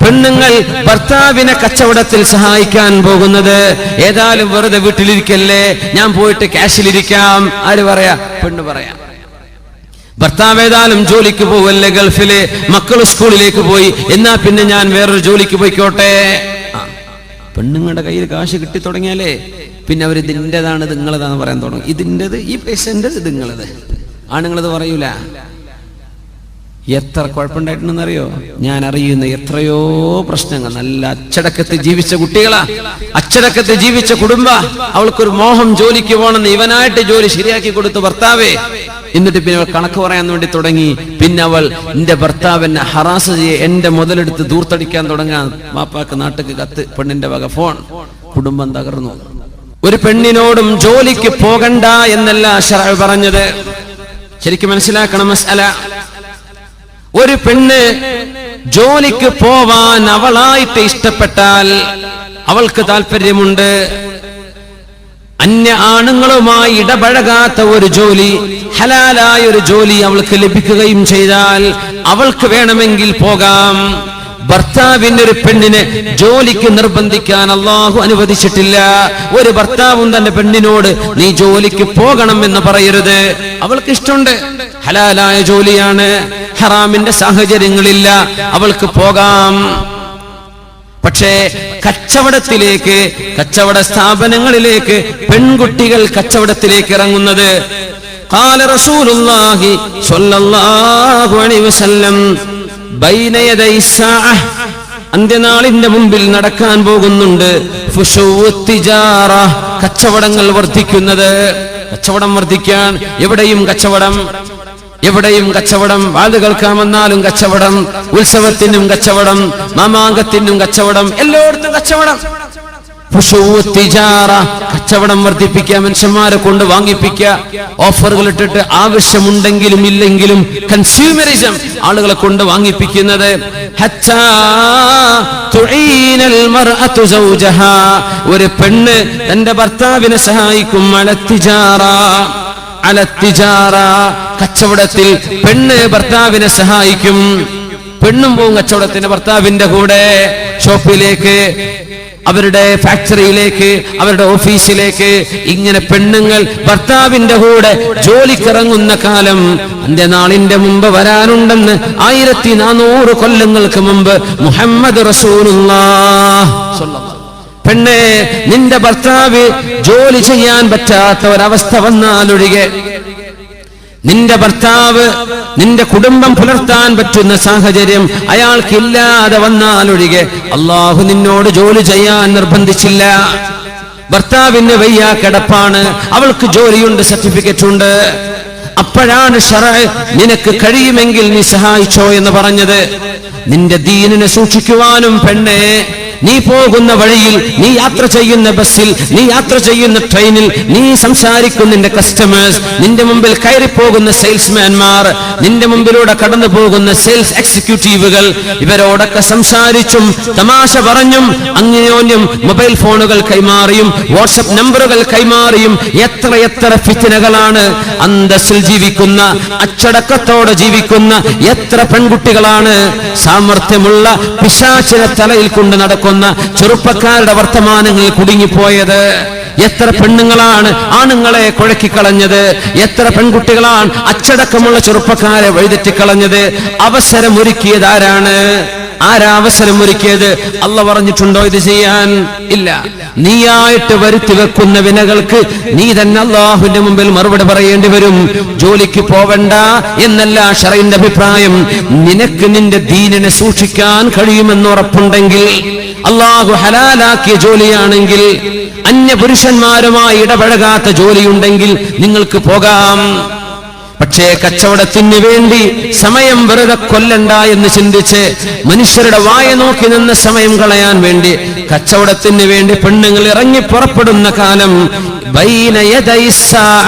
പെണ്ണുങ്ങൾ ഭർത്താവിനെ കച്ചവടത്തിൽ സഹായിക്കാൻ പോകുന്നത് ഏതായാലും വെറുതെ വീട്ടിലിരിക്കല്ലേ, ഞാൻ പോയിട്ട് ക്യാഷിലിരിക്കാം. ആര് പറയാ? പെണ്ണ് പറയാ. ഭർത്താവ് ഏതായാലും ജോലിക്ക് പോവല്ലേ ഗൾഫില്, മക്കൾ സ്കൂളിലേക്ക് പോയി, എന്നാ പിന്നെ ഞാൻ വേറൊരു ജോലിക്ക് പോയിക്കോട്ടെ. പെണ്ണുങ്ങളുടെ കയ്യിൽ കാശ് കിട്ടി തുടങ്ങിയാലേ പിന്നെ അവർ ഇതിൻ്റെതാണ് നിങ്ങളതാന്ന് പറയാൻ തുടങ്ങും. ഇതിൻ്റെത്, ഈ പൈസൻ്റെ ഇത് നിങ്ങളത്. ആണുങ്ങളത് പറയൂല. എത്ര കുഴപ്പമുണ്ടായിട്ടുണ്ടെന്നറിയോ? ഞാൻ അറിയുന്ന എത്രയോ പ്രശ്നങ്ങൾ. നല്ല അച്ചടക്കത്തിൽ ജീവിച്ച കുട്ടികളാ, അച്ചടക്കത്തിൽ ജീവിച്ച കുടുംബ. അവൾക്കൊരു മോഹം ജോലിക്ക് പോകണമെന്ന് ഇവനായിട്ട് ജോലി ശരിയാക്കി കൊടുത്തു ഭർത്താവേ. എന്നിട്ട് പിന്നെ അവൾ കണക്ക് പറയാൻ വേണ്ടി തുടങ്ങി. പിന്നെ അവൾ എന്റെ ഭർത്താവിനെ ഹറാസ് ചെയ്യെ, എന്റെ മുതലെടുത്ത് ദൂർത്തടിക്കാൻ തുടങ്ങാൻ. വാപ്പാക്ക് നാട്ടിക്ക് കത്ത്, പെണ്ണിന്റെ വക ഫോൺ. കുടുംബം തകർന്നു. ഒരു പെണ്ണിനോടും ജോലിക്ക് പോകണ്ട എന്നല്ല ശർഅ പറഞ്ഞത്. ശരിക്കും മനസ്സിലാക്കണം മസ്അല. ഒരു പെണ്ണ് ജോലിക്ക് പോവാൻ അവളായിട്ട് ഇഷ്ടപ്പെട്ടാൽ, അവൾക്ക് താല്പര്യമുണ്ട്, അന്യ ആണുങ്ങളുമായി ഇടപഴകാത്ത ഒരു ജോലി, ഹലാലായ ഒരു ജോലി അവൾക്ക് ലഭിക്കുകയും ചെയ്താൽ അവൾക്ക് വേണമെങ്കിൽ പോകാം. ഭർത്താവിന്റെ ഒരു പെണ്ണിനെ ജോലിക്ക് നിർബന്ധിക്കാൻ അള്ളാഹു അനുവദിച്ചിട്ടില്ല. ഒരു ഭർത്താവും തന്റെ പെണ്ണിനോട് നീ ജോലിക്ക് പോകണം എന്ന് പറയരുത്. അവൾക്ക് ഇഷ്ടമുണ്ട്, ഹലാലായ ജോലിയാണ്, ഹറാമിന്റെ സാഹചര്യങ്ങളില്ല, അവൾക്ക് പോകാം. പക്ഷേ കച്ചവടത്തിലേക്ക്, കച്ചവട സ്ഥാപനങ്ങളിലേക്ക് പെൺകുട്ടികൾ കച്ചവടത്തിലേക്ക് ഇറങ്ങുന്നത്, ഖാല റസൂലുള്ളാഹി സ്വല്ലല്ലാഹു അലൈഹി വസല്ലം ബൈന യദൈ സാഅ, അന്ത്യനാളിന്റെ മുമ്പിൽ നടക്കാൻ പോകുന്നുണ്ട്. ഫുശൂഉത് തിജാറ, കച്ചവടങ്ങൾ വർദ്ധിക്കുന്നത്. കച്ചവടം വർദ്ധിക്കാൻ, എവിടെയും കച്ചവടം, എവിടെയും കച്ചവടം. വാത് കേൾക്കാൻ വന്നാലും കച്ചവടം, ഉത്സവത്തിനും കച്ചവടം, മാമാങ്കത്തിനും കച്ചവടം, എല്ലായിടത്തും കച്ചവടം. കച്ചവടം വർദ്ധിപ്പിക്കുക, മനുഷ്യന്മാരെ കൊണ്ട് വാങ്ങിപ്പിക്കുക, ഓഫറുകൾ ഇട്ടിട്ട് ആവശ്യമുണ്ടെങ്കിലും ഇല്ലെങ്കിലും കൺസ്യൂമറിസം, ആളുകളെ കൊണ്ട് വാങ്ങിപ്പിക്കുന്നത്. ഒരു പെണ്ണ് തന്റെ ഭർത്താവിനെ സഹായിക്കും. കച്ചവടത്തിൽ പെണ്ണ് ഭർത്താവിനെ സഹായിക്കും. പെണ്ണും പോവും കച്ചവടത്തിന് ഭർത്താവിന്റെ കൂടെ. ഷോപ്പിലേക്ക്, അവരുടെ ഫാക്ടറിയിലേക്ക്, അവരുടെ ഓഫീസിലേക്ക്. ഇങ്ങനെ പെണ്ണുങ്ങൾ ഭർത്താവിന്റെ കൂടെ ജോലിക്കിറങ്ങുന്ന കാലം അന്ത്യനാളിന്റെ മുമ്പ് വരാനുണ്ടെന്ന് 1400 കൊല്ലങ്ങൾക്ക് മുമ്പ് മുഹമ്മദ് റസൂലുള്ളാഹ് സ്വല്ലല്ലാഹു. പെണ്ണെ, നിന്റെ ഭർത്താവ് ജോലി ചെയ്യാൻ പറ്റാത്ത ഒരവസ്ഥ വന്നാലൊഴികെ, നിന്റെ ഭർത്താവ് നിന്റെ കുടുംബം പുലർത്താൻ പറ്റുന്ന സാഹചര്യം അയാൾക്കില്ലാതെ വന്നാലൊഴികെ അള്ളാഹു നിന്നോട് ജോലി ചെയ്യാൻ നിർബന്ധിച്ചില്ല. ഭർത്താവിന് വയ്യ, കിടപ്പാണ്, അവൾക്ക് ജോലിയുണ്ട്, സർട്ടിഫിക്കറ്റ് ഉണ്ട്. അപ്പോഴാണ് ശർഅ നിനക്ക് കഴിയുമെങ്കിൽ നീ സഹായിച്ചോ എന്ന് പറഞ്ഞത്. നിന്റെ ദീനിനെ സൂക്ഷിക്കുവാനും പെണ്ണെ, നീ പോകുന്ന വഴിയിൽ, നീ യാത്ര ചെയ്യുന്ന ബസ്സിൽ, നീ യാത്ര ചെയ്യുന്ന ട്രെയിനിൽ, നീ സംസാരിക്കുന്ന നിന്റെ കസ്റ്റമേഴ്സ്, നിന്റെ മുമ്പിൽ കയറിപ്പോകുന്ന സെയിൽസ്മാൻമാർ, നിന്റെ മുമ്പിലൂടെ കടന്നു പോകുന്ന സെയിൽസ് എക്സിക്യൂട്ടീവുകൾ, ഇവരോടൊക്കെ സംസാരിച്ചും തമാശ പറഞ്ഞും അന്യോന്യം മൊബൈൽ ഫോണുകൾ കൈമാറിയും വാട്സ്ആപ്പ് നമ്പറുകൾ കൈമാറിയും എത്ര ഫിത്നകളാണ്. അന്തസ്സിൽ ജീവിക്കുന്ന, അച്ചടക്കത്തോടെ ജീവിക്കുന്ന എത്ര പെൺകുട്ടികളാണ് സാമർത്ഥ്യമുള്ള പിശാചിനെ തലയിൽ കൊണ്ട് നടക്കുന്ന ചെറുപ്പക്കാരുടെ വർത്തമാനങ്ങളിൽ കുടുങ്ങിപ്പോയത്. എത്ര പെണ്ണുങ്ങളാണ് ആണുങ്ങളെ കുഴക്കിക്കളഞ്ഞത്. എത്ര പെൺകുട്ടികളാണ് അച്ചടക്കമുള്ള ചെറുപ്പക്കാരെ വഴിതെറ്റിക്കളഞ്ഞത്. അവസരമൊരുക്കിയത് ആരാണ്? ആരാ അവസരമൊരുക്കിയത്? അള്ളാഹ് പറഞ്ഞിട്ടുണ്ടോ ഇത് ചെയ്യാൻ? ഇല്ല. നീയായിട്ട് വരുത്തി വെക്കുന്ന വിനകൾക്ക് നീ തന്നെ അള്ളാഹുവിന്റെ മുമ്പിൽ മറുപടി പറയേണ്ടി വരും. ജോലിക്ക് പോവണ്ട എന്നല്ല ശർഇന്റെ അഭിപ്രായം. നിനക്ക് നിന്റെ ദീനിനെ സൂക്ഷിക്കാൻ കഴിയുമെന്ന് ഉറപ്പുണ്ടെങ്കിൽ, അള്ളാഹു ഹലാലാക്കിയ ജോലിയാണെങ്കിൽ, അന്യ പുരുഷന്മാരുമായി ഇടപഴകാത്ത ജോലിയുണ്ടെങ്കിൽ നിങ്ങൾക്ക് പോകാം. പക്ഷേ കച്ചവടത്തിന് വേണ്ടി സമയം വെറുതെ കൊല്ലണ്ട എന്ന് ചിന്തിച്ച് മനുഷ്യരുടെ വായ നോക്കി നിന്ന് സമയം കളയാൻ വേണ്ടി കച്ചവടത്തിന് വേണ്ടി പെണ്ണുങ്ങൾ ഇറങ്ങി പുറപ്പെടുന്ന കാലം ബൈന യദൈ സാഅ,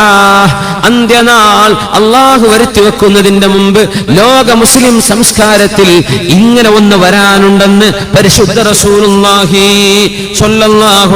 അന്ത്യനാൾ അള്ളാഹു വരുത്തി വെക്കുന്നതിന്റെ മുമ്പ് ലോക മുസ്ലിം സംസ്കാരത്തിൽ ഇങ്ങനെ ഒന്ന് വരാനുണ്ടെന്ന് പരിശുദ്ധ റസൂലുള്ളാഹി സ്വല്ലല്ലാഹു